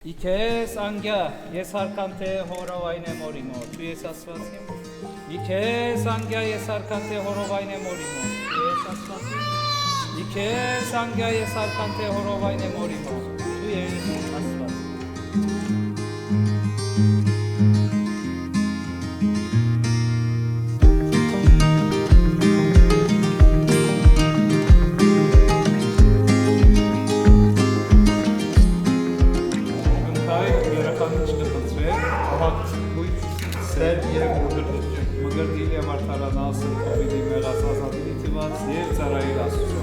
Իքես անգյա, ես հարկան թե հորովայն եմ օրիմո, դու ես ասվածիմ։ Իքես անգյա, ես հարկան թե հորովայն եմ օրիմո, դու ես ասվածիմ։ Իքես անգյա, ես հարկան թե հորովայն եմ օրիմո, դու ես ասվածիմ։ Մգրդիլի մարդարանասը կովիդի մեղած ազատիլի թիված և ծարայի լասություն։